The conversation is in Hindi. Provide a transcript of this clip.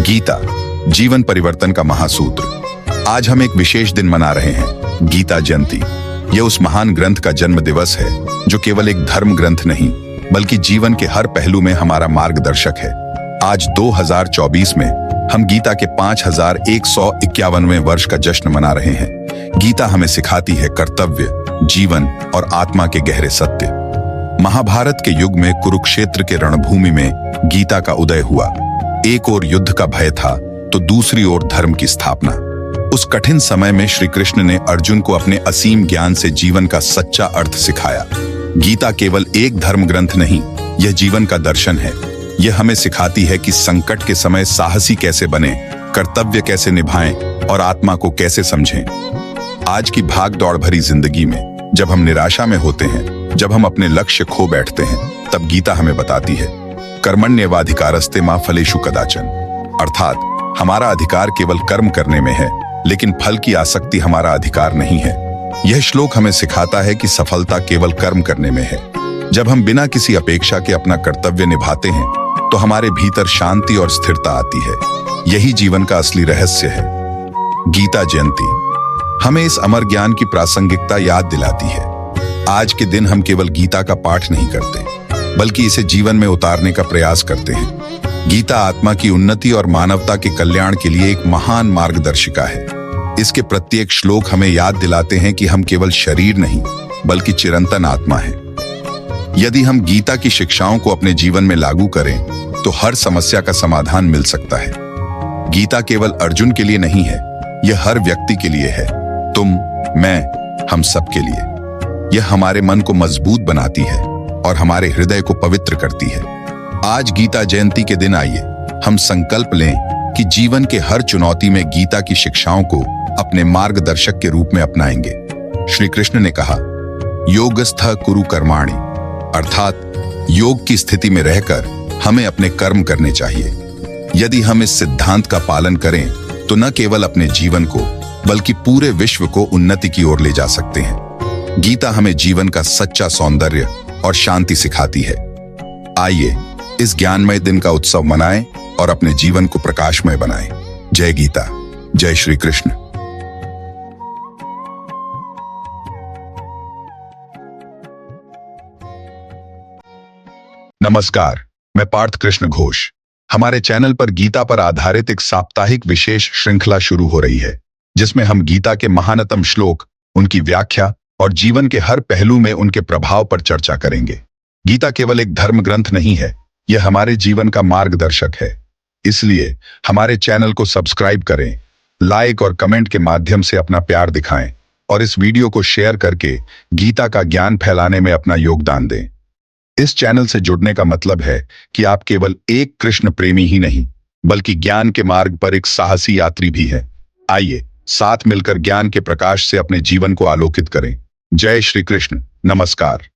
गीता, जीवन परिवर्तन का महासूत्र। आज हम एक विशेष दिन मना रहे हैं, गीता जयंती। यह उस महान ग्रंथ का जन्म दिवस है जो केवल एक धर्म ग्रंथ नहीं बल्कि जीवन के हर पहलू में हमारा मार्गदर्शक है। आज 2024 में हम गीता के 5151वें वर्ष का जश्न मना रहे हैं। गीता हमें सिखाती है कर्तव्य, जीवन और आत्मा के गहरे सत्य। महाभारत के युग में कुरुक्षेत्र के रणभूमि में गीता का उदय हुआ। एक ओर युद्ध का भय था तो दूसरी ओर धर्म की स्थापना। उस कठिन समय में श्री कृष्ण ने अर्जुन को अपने असीम ज्ञान से जीवन का सच्चा अर्थ सिखाया। गीता केवल एक धर्म ग्रंथ नहीं, यह जीवन का दर्शन है। यह हमें सिखाती है कि संकट के समय साहसी कैसे बने, कर्तव्य कैसे निभाएं और आत्मा को कैसे समझें। आज की भाग दौड़ भरी जिंदगी में जब हम निराशा में होते हैं, जब हम अपने लक्ष्य खो बैठते हैं, तब गीता हमें बताती है कर्मण्येवाधिकारस्ते मा फलेषु कदाचन, अर्थात हमारा अधिकार केवल कर्म करने में है, लेकिन फल की आसक्ति हमारा अधिकार नहीं है। यह श्लोक हमें सिखाता है कि सफलता केवल कर्म करने में है। जब हम बिना किसी अपेक्षा के अपना कर्तव्य निभाते हैं तो हमारे भीतर शांति और स्थिरता आती है। यही जीवन का असली रहस्य है। गीता जयंती हमें इस अमर ज्ञान की प्रासंगिकता याद दिलाती है। आज के दिन हम केवल गीता का पाठ नहीं करते बल्कि इसे जीवन में उतारने का प्रयास करते हैं। गीता आत्मा की उन्नति और मानवता के कल्याण के लिए एक महान मार्गदर्शिका है। इसके प्रत्येक श्लोक हमें याद दिलाते हैं कि हम केवल शरीर नहीं बल्कि चिरंतन आत्मा हैं। यदि हम गीता की शिक्षाओं को अपने जीवन में लागू करें तो हर समस्या का समाधान मिल सकता है। गीता केवल अर्जुन के लिए नहीं है, यह हर व्यक्ति के लिए है। तुम, मैं, हम सब के लिए। यह हमारे मन को मजबूत बनाती है और हमारे हृदय को पवित्र करती है। आज गीता जयंती के दिन आइए हम संकल्प लें कि जीवन के हर चुनौती में गीता की शिक्षाओं को अपने मार्गदर्शक के रूप में अपनाएंगे। श्री कृष्ण ने कहा, योगस्थः कुरु कर्माणि, अर्थात योग की स्थिति में रहकर हमें अपने कर्म करने चाहिए। यदि हम इस सिद्धांत का पालन करें तो न केवल अपने जीवन को बल्कि पूरे विश्व को उन्नति की ओर ले जा सकते हैं। गीता हमें जीवन का सच्चा सौंदर्य और शांति सिखाती है। आइए इस ज्ञानमय दिन का उत्सव मनाएं और अपने जीवन को प्रकाशमय बनाएं। जय गीता, जय श्री कृष्ण। नमस्कार, मैं पार्थ कृष्ण घोष। हमारे चैनल पर गीता पर आधारित एक साप्ताहिक विशेष श्रृंखला शुरू हो रही है जिसमें हम गीता के महानतम श्लोक, उनकी व्याख्या और जीवन के हर पहलू में उनके प्रभाव पर चर्चा करेंगे। गीता केवल एक धर्म ग्रंथ नहीं है, यह हमारे जीवन का मार्गदर्शक है। इसलिए हमारे चैनल को सब्सक्राइब करें, लाइक और कमेंट के माध्यम से अपना प्यार दिखाएं और इस वीडियो को शेयर करके गीता का ज्ञान फैलाने में अपना योगदान दें। इस चैनल से जुड़ने का मतलब है कि आप केवल एक कृष्ण प्रेमी ही नहीं बल्कि ज्ञान के मार्ग पर एक साहसी यात्री भी हैं। आइए साथ मिलकर ज्ञान के प्रकाश से अपने जीवन को आलोकित करें। जय श्री कृष्ण। नमस्कार।